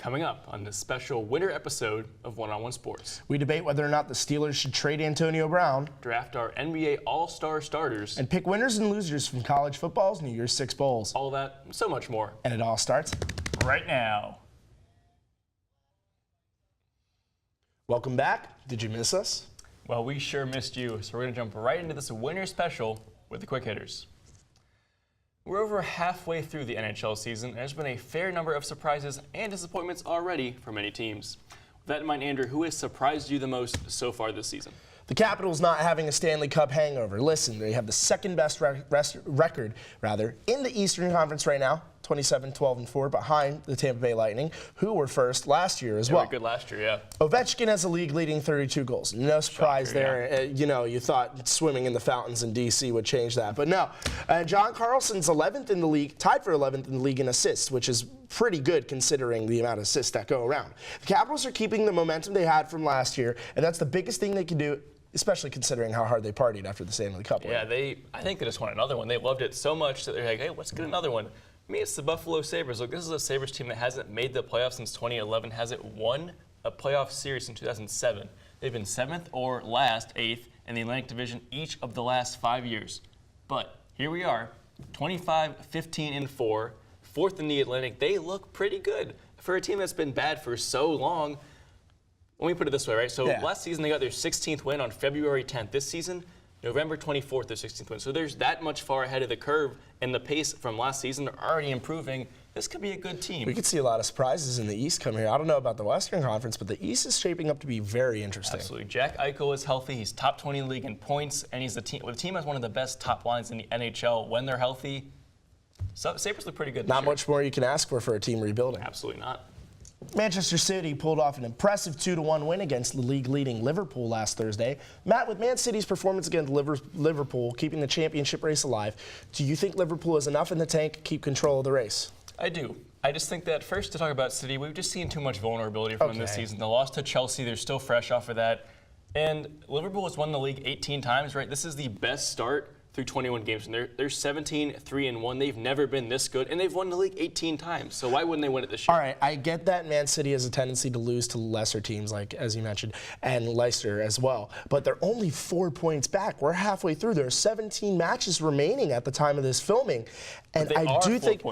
Coming up on this special winter episode of One-on-One Sports. We debate whether or not the Steelers should trade Antonio Brown, draft our NBA All-Star starters, and pick winners and losers from college football's New Year's Six Bowls. All that and so much more. And it all starts right now. Welcome back. Did you miss us? Well, we sure missed you, so we're going to jump right into this winter special with the quick hitters. We're over halfway through the NHL season, and there's been a fair number of surprises and disappointments already for many teams. With that in mind, Andrew, who has surprised you the most so far this season? The Capitals not having a Stanley Cup hangover. Listen, they have the second best record in the Eastern Conference right now, 27-12-4, behind the Tampa Bay Lightning, who were first last year as well. They were good last year, yeah. Ovechkin has a league-leading 32 goals. No surprise Shocker, there. yeah. You thought swimming in the fountains in D.C. would change that, but no. John Carlson's 11th in the league, tied for 11th in the league in assists, which is pretty good considering the amount of assists that go around. The Capitals are keeping the momentum they had from last year, and that's the biggest thing they can do, especially considering how hard they partied after the Stanley Cup win. Yeah, I think they just want another one. They loved it so much that they're like, hey, let's get another one. I mean, it's the Buffalo Sabres. Look, this is a Sabres team that hasn't made the playoffs since 2011, hasn't won a playoff series since 2007. They've been 7th or last, 8th in the Atlantic Division each of the last 5 years. But here we are, 25-15-4, 4th in the Atlantic. They look pretty good for a team that's been bad for so long. Let me put it this way, right? So last season they got their 16th win on February 10th. This season, November 24th, their 16th win. So there's that much far ahead of the curve, and the pace from last season are already improving. This could be a good team. We could see a lot of surprises in the East come here. I don't know about the Western Conference, but the East is shaping up to be very interesting. Absolutely. Jack Eichel is healthy. He's top 20 in the league in points, and he's the team has one of the best top lines in the NHL when they're healthy. So Sabres look pretty good this Not year. much more you can ask for a team rebuilding. Absolutely not. Manchester City pulled off an impressive 2-1 win against the league-leading Liverpool last Thursday. Matt, with Man City's performance against Liverpool keeping the championship race alive, do you think Liverpool is enough in the tank to keep control of the race? I do. I just think that, first, to talk about City, we've just seen too much vulnerability from them this season. The loss to Chelsea, they're still fresh off of that. And Liverpool has won the league 18 times, right? This is the best start through 21 games, and they're 17-3-1. They've never been this good, and they've won the league 18 times. So why wouldn't they win it this year? All right, I get that Man City has a tendency to lose to lesser teams, like as you mentioned, and Leicester as well. But they're only 4 points back. We're halfway through. There are 17 matches remaining at the time of this filming, and I do think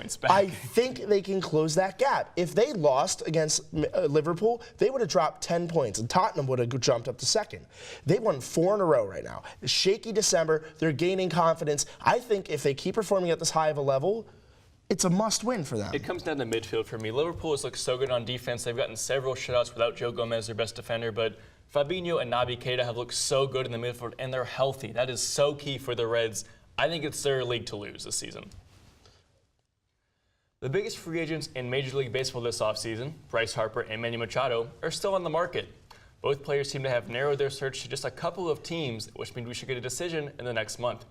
they can close that gap. If they lost against Liverpool, they would have dropped 10 points, and Tottenham would have jumped up to second. They won 4 in a row right now. A shaky December. They're gaining confidence. I think if they keep performing at this high of a level, it's a must-win for them. It comes down to midfield for me. Liverpool has looked so good on defense. They've gotten several shutouts without Joe Gomez, their best defender, but Fabinho and Naby Keita have looked so good in the midfield, and they're healthy. That is so key for the Reds. I think it's their league to lose this season. The biggest free agents in Major League Baseball this offseason, Bryce Harper and Manny Machado, are still on the market. Both players seem to have narrowed their search to just a couple of teams, which means we should get a decision in the next month.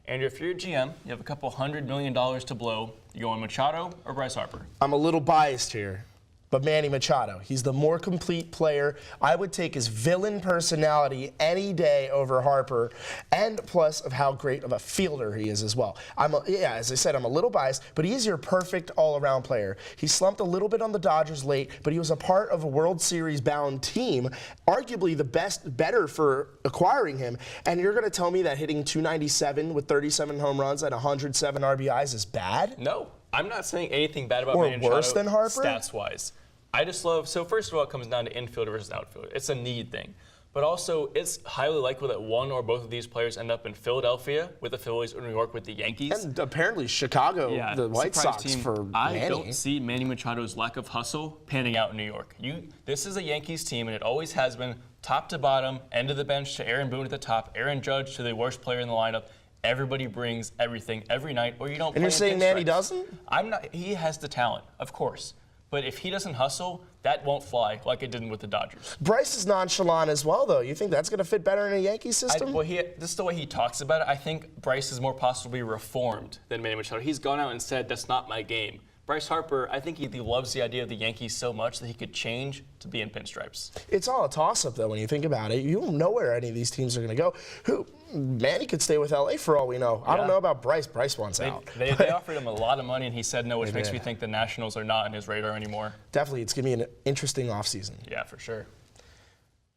Andrew, if you're a GM, you have a couple $100 million to blow. You go on Machado or Bryce Harper? I'm a little biased here, but Manny Machado. He's the more complete player. I would take his villain personality any day over Harper, and plus of how great of a fielder he is as well. As I said, I'm a little biased, but he's your perfect all-around player. He slumped a little bit on the Dodgers late, but he was a part of a World Series-bound team, arguably the better for acquiring him. And you're going to tell me that hitting .297 with 37 home runs at 107 RBIs is bad? No. I'm not saying anything bad about Manny Machado. Or worse than Harper? Stats-wise. I just love, so first of all, it comes down to infielder versus outfielder. It's a need thing. But also, it's highly likely that one or both of these players end up in Philadelphia with the Phillies or New York with the Yankees. And apparently Chicago, the White Sox team. For Manny. I don't see Manny Machado's lack of hustle panning out in New York. This is a Yankees team, and it always has been top to bottom, end of the bench to Aaron Boone at the top, Aaron Judge to the worst player in the lineup. Everybody brings everything every night, or you don't play. And you're saying Manny doesn't? I'm not. He has the talent, of course. But if he doesn't hustle, that won't fly like it didn't with the Dodgers. Bryce is nonchalant as well, though. You think that's going to fit better in a Yankee system? This is the way he talks about it. I think Bryce is more possibly reformed than Manny Machado. He's gone out and said, that's not my game. Bryce Harper, I think he loves the idea of the Yankees so much that he could change to be in pinstripes. It's all a toss-up, though, when you think about it. You don't know where any of these teams are going to go. Manny could stay with L.A. for all we know. I don't know about Bryce. Bryce wants out. They offered him a lot of money, and he said no, which makes me think the Nationals are not on his radar anymore. Definitely, it's going to be an interesting offseason. Yeah, for sure.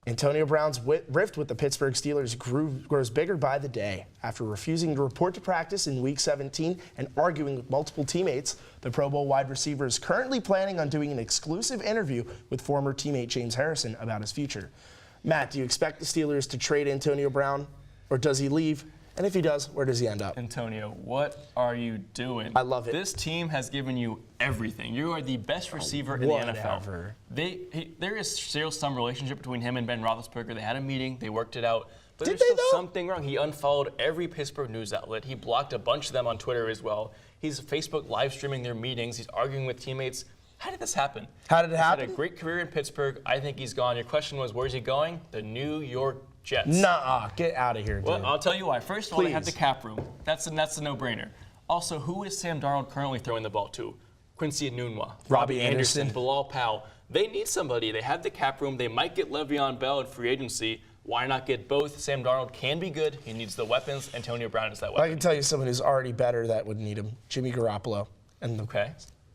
Antonio Brown's rift with the Pittsburgh Steelers grows bigger by the day. After refusing to report to practice in Week 17 and arguing with multiple teammates, the Pro Bowl wide receiver is currently planning on doing an exclusive interview with former teammate James Harrison about his future. Matt, do you expect the Steelers to trade Antonio Brown, or does he leave? And if he does, where does he end up? Antonio, what are you doing? I love it. This team has given you everything. You are the best receiver in the NFL. There is still some relationship between him and Ben Roethlisberger. They had a meeting. They worked it out. But there's still something wrong. He unfollowed every Pittsburgh news outlet. He blocked a bunch of them on Twitter as well. He's Facebook live streaming their meetings. He's arguing with teammates. How did this happen? How did it happen? He's had a great career in Pittsburgh. I think he's gone. Your question was, where's he going? The New York Jets. Nuh-uh. Get out of here, dude. Well, I'll tell you why. First of all, they have the cap room. That's a no-brainer. Also, who is Sam Darnold currently throwing the ball to? Quincy Enunwa, Robbie Anderson, Bilal Powell. They need somebody. They have the cap room. They might get Le'Veon Bell in free agency. Why not get both? Sam Darnold can be good. He needs the weapons. Antonio Brown is that weapon. I can tell you someone who's already better that would need him. Jimmy Garoppolo. And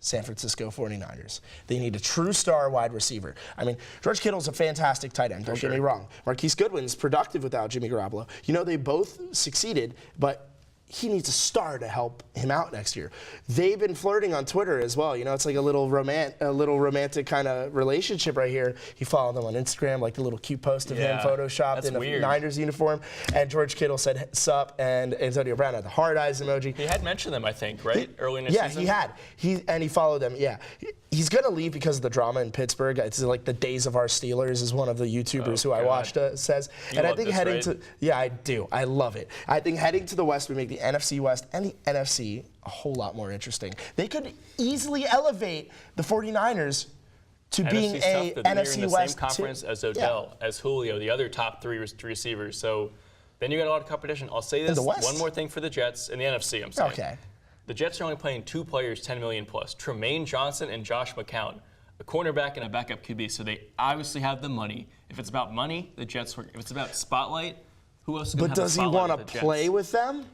San Francisco 49ers. They need a true star wide receiver. I mean, George Kittle's a fantastic tight end, don't get me wrong. Marquise Goodwin's productive without Jimmy Garoppolo. You know, they both succeeded, but he needs a star to help him out next year. They've been flirting on Twitter as well. You know, it's like a little romantic kind of relationship right here. He followed them on Instagram, like the little cute post of him photoshopped in a Niners uniform. And George Kittle said, "Sup," and Antonio Brown had the hard eyes emoji. He had mentioned them, I think, right? Early in the season? Yeah, he had. He followed them, He's going to leave because of the drama in Pittsburgh. It's like the Days of Our Steelers is one of the YouTubers who I watched says. And I think heading to I do. I love it. I think heading to the West would make the NFC West and the NFC a whole lot more interesting. They could easily elevate the 49ers to being a NFC in the West same conference as Odell, as Julio, the other top three receivers. So then you got a lot of competition. I'll say this, one more thing for the Jets in the NFC, I'm saying. Okay. The Jets are only playing two players, $10 million plus, Tremaine Johnson and Josh McCown, a cornerback and a backup QB. So they obviously have the money. If it's about money, the Jets work. If it's about spotlight, who else is going to have the spotlight? But does he want to play with them?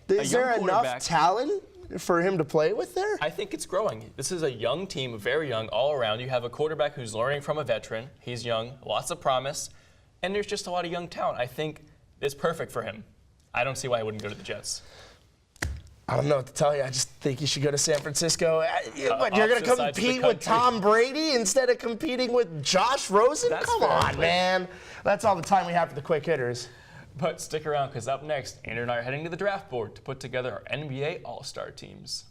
Is there enough talent for him to play with there? I think it's growing. This is a young team, very young, all around. You have a quarterback who's learning from a veteran. He's young, lots of promise, and there's just a lot of young talent. I think it's perfect for him. I don't see why he wouldn't go to the Jets. I don't know what to tell you. I just think you should go to San Francisco. What, you're going to compete with Tom Brady instead of competing with Josh Rosen? Come on, man. That's all the time we have for the quick hitters. But stick around, because up next, Andrew and I are heading to the draft board to put together our NBA All-Star teams.